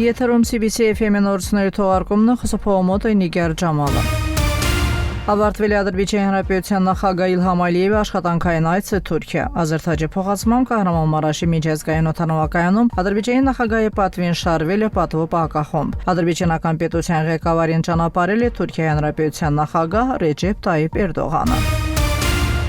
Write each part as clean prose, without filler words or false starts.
Եթերում CBC FM-ի նորությունների թողարկումն է, խոսափողը մոտ է Նիգար Ջամալը։ Ավարտվել է Ադրբեջանի Հանրապետության նախագահ Իլհամ Ալիևի աշխատանքային այցը Թուրքիա։ Ազերթաջի փոխանցմամբ Կահրամանմարաշի միջազգային օդանավակայանում Ադրբեջանի նախագահի պատվին շարվել է պատվո պահակախումբ։ Ադրբեջանական պետության ղեկավարին ճանապարհել է Թուրքիայի Հանրապետության նախագահ Ռեջեփ Տայիպ Էրդողանը։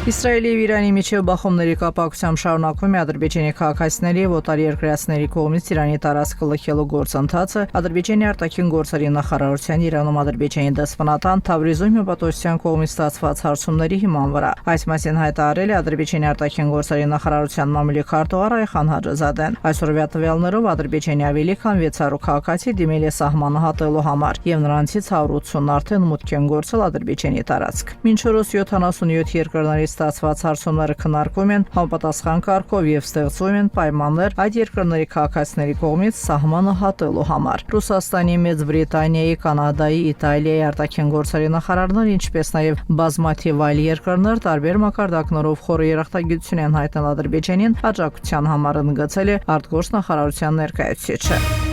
Իսրայելի և Իրանի միջև բախումների կապակցությամբ շարունակվում է ադրբեջանի քաղաքացիների և օտարերկրացիների կողմից Իրանի տարածքը լքելու գործընթացը Ադրբեջանի արտաքին գործերի նախարարության Իրանում Ադրբեջանի դեսպանատան Թավրիզում հպատոսության կողմից ստացված հարցումների հիման վրա։ Այս մասին հայտարարել է Ադրբեջանի արտաքին գործերի նախարարության մամուլի քարտուղար Այխան Հաջազադեն։ Այսօրվա տվյալներով Ադրբեջանի ավելի քան 600 քաղաքացի դիմել է սահմանը հատելու համար, եւ նրանցից 180-ն արդեն մուտք են գործել Ադրբեջանի տարածք։ Մինչ օրս 77 երկրների ստացված հարցումները քննարկվում են համապատասխան կարգով եւ ստեղծվում են պայմաններ այդ երկրների քաղաքացիների կողմից սահմանը հատելու համար։ Ռուսաստանի, Մեծ Բրիտանիայի, Կանադայի, Իտալիայի արտաքին գործերի նախարարները, ինչպես նաեւ բազմաթիվ այլ երկրներ տարբեր մակարդակներով խորը երախտագիտություն են հայտնել Ադրբեջանին աջակցության համար, ընդգծել է արտգործնախարարության ներկայացուցիչը։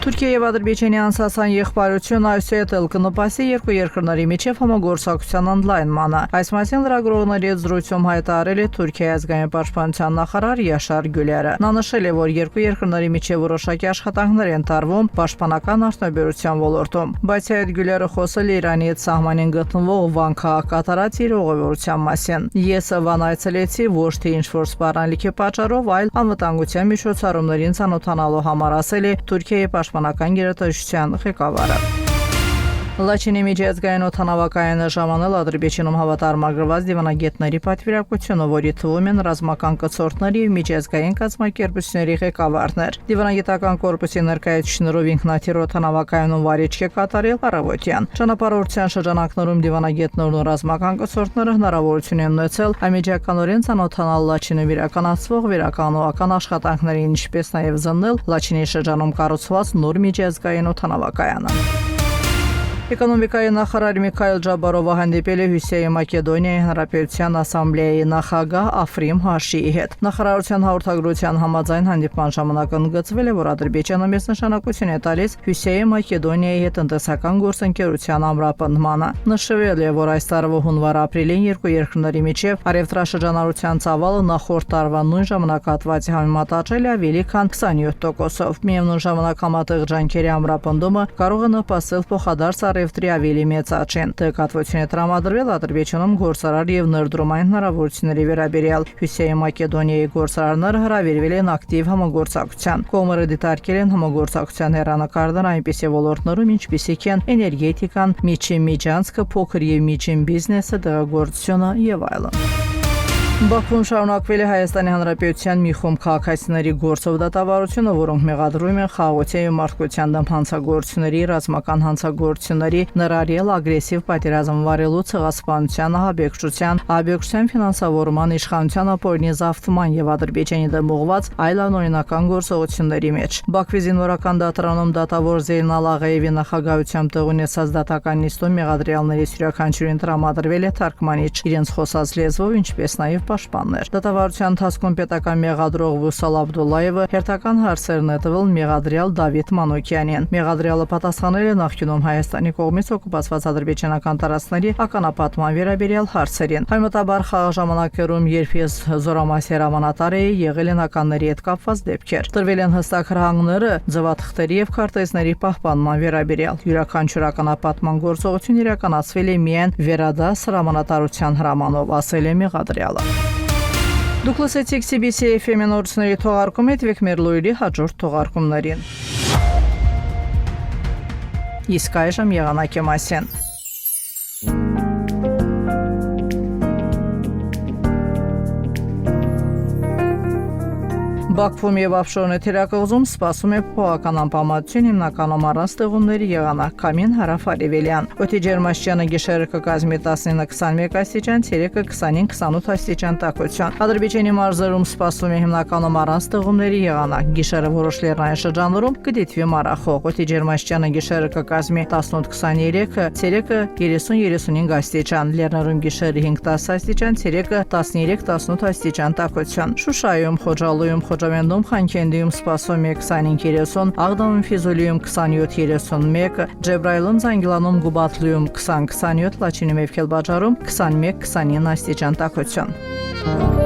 Թուրքիայի եւ Ադրբեջանի անցած եղբայրությունը այսուհետ կնպաստի երկու երկրների միջև համագործակցության ընդլայնմանը։ Այս մասին լրագրողների հետ զրույցում հայտարարել է Թուրքիայի ազգային պաշտպանության նախարար Յաշար Գյուլերը։ Նա նշել է, որ երկու երկրների միջև որոշակի աշխատանքներ են տարվում պաշտպանական արտադրության ոլորտում, բայց այդ Գյուլերը խոսել է Իրանի հետ սահմանին գտնվող Վան քաղաք կատարած իր ուղևորության մասին։ Ես Վան այցելեցի ոչ թե ինչ-որ սպառնալիքի պատճառով, այլ անվտանգության միջոցառումներին ծանոթանալու համար, ասել է Թուրքիայի պաշտպանական գերատեսչության ղեկավարը։ Լաչինի միջազգային օդանավակայանը ժամանել Ադրբեջանում հավատարմագրված դիվանագետների պատվիրակությունը, որի թվում են ռազմական կցորդների և միջազգային կազմակերպությունների ղեկավարներ։ Դիվանագիտական կորպուսի ներկայացուցիչներով ինքնաթիռ օդանավակայանում վարիչք է կատարել առավոտյան։ Ճանապարհորդության շրջանակներում դիվանագետներն ու ռազմական կցորդները հնարավորություն են ունեցել անմիջականորեն ծանոթանալ Լաչինում իրականացվող վերականգնողական աշխատանքներին, ինչպես նաև զննել Լաչինի շրջանում կառուցված նոր միջազգային օդանավակայանը։ Էկոնոմիկայի նախարար Միքայել Ջաբարովը հանդիպել է Հյուսիսային Մակեդոնիայի Հանրապետության ասամբլեայի նախագահ Աֆրիմ Հաշիի հետ։ Նախարարության հաղորդագրության համաձայն հանդիպման ժամանակ ընդգծվել է, որ Ադրբեջանը մեծ նշանակություն է տալիս Հյուսիսային Մակեդոնիայի հետ տնտեսական գործընկերության ամրապնդմանը։ Նշվել է, որ այս տարվա հունվար-ապրիլին երկու երկրների միջև առևտրաշրջանառության ծավալը նախորդ տարվա նույն ժամանակահատվածի համեմատ աճել է ավելի քան 27%-ով։ Միևնույն ժամանակ համատեղ ջանքերի ամրապնդումը կարող է նպաստել փոխադարձ առևտրի ավելի մեծ աճին։ Տեղեկատվություն է տրամադրվել Ադրբեջանում գործարար եւ ներդրումային հնարավորությունների վերաբերյալ։ Հյուսիսային Մակեդոնիայի գործարարները հրավիրվել են ակտիվ համագործակցության։ Կողմերը դիտարկել են համագործակցության հեռանկարներ այնպիսի ոլորտներում, ինչպիսիք են էներգետիկան, միջին միջանցքը, փոքր եւ միջին բիզնեսը, դեղագործությունը եւ այլն։ Բաքվում շարունակվել է Հայաստանի Հանրապետության մի խումբ քաղաքացիների գործով դատավարությունը, որոնք մեղադրում են խաղաղության և մարդկության դեմ հանցագործությունների, ռազմական հանցագործությունների, ներառյալ ագրեսիվ պատերազմ վարելու, ցեղասպանության, ահաբեկչության ֆինանսավորման, իշխանության ապօրինի զավթման և Ադրբեջանի դեմ ուղղված այլ անօրինական գործողությունների մեջ։ Բաքվի զինվորական դատարանում դատավոր Զեյնալ Աղաևի նախագահությամբ տեղ ունեցած դատական նիստում մեղադրյալներից յուրաքանչյուրին տրամադրվել է թարգմանիչ իրենց խոսած լեզվով, ինչպես նաև պաշտպաններ։ Դատավարության ընթացքում պետական մեղադրող Վուսալ Աբդուլլայևը հերթական հարցեր նետվել մեղադրյալ Դավիթ Մանուկյանին։ Մեղադրյալը պատասխանել է նախկինում Հայաստանի կողմից օկուպացված ադրբեջանական տարածքների ականապատման վերաբերյալ հարցերին։ Համեմատաբար խաղաղ ժամանակերում, երբ ես զորամասեր հրամանատար էի, եղել են ականների հետ կապված դեպքեր։ Տրվել են հստակ հրահանգները ձվաթղթերի և քարտեզների պահպանման վերաբերյալ։ Յուրաքանչյուր ականապատման գործողություն իրականացվել է միայն վերադաս հրամանատարության հրամանով, ասել է մեղադրյալը։ Դուք լսեցիք CBC FM-ի նորությունների թողարկումը, հետևեք մեր լուրերի հաջորդ թողարկումներին։ Իսկ այժմ եղանակի մասին։ Բաքվում եւ Ավշորոնի թերակղզում սպասում է փոփոխական անպամատություն, հիմնականում առանց ստեղումների եղանակ, քամին հարավ-արևելյան։ Օդի ջերմաստիճանը գիշերը կկազմի 19-21 աստիճան, ցերեկը 25-28 աստիճան տաքություն։ Ադրբեջանի մարզերում սպասում է հիմնականում առանց ստեղումների եղանակ, գիշերը որոշ լեռնային շրջաններում կդիտվի մառախող։ Օդի ջերմաստիճանը գիշերը կկազմի 18-23, ցերեկը 30-35 աստիճան, լեռներում գիշերը 5-10 աստիճան, ցերեկը 13-18 աստիճան տաքություն։ Շուշայում, Խոջալույում, Խարժավենդում, Խանքենդիում սպասում է 25-30, Աղդամում Ֆիզուլիում 27-31, Ջեբրայիլում, Զանգիլանում, Գուբաթլիում 20-27, Լաչինի Մևքելբաջարում 21-29 աստիճան տաքություն։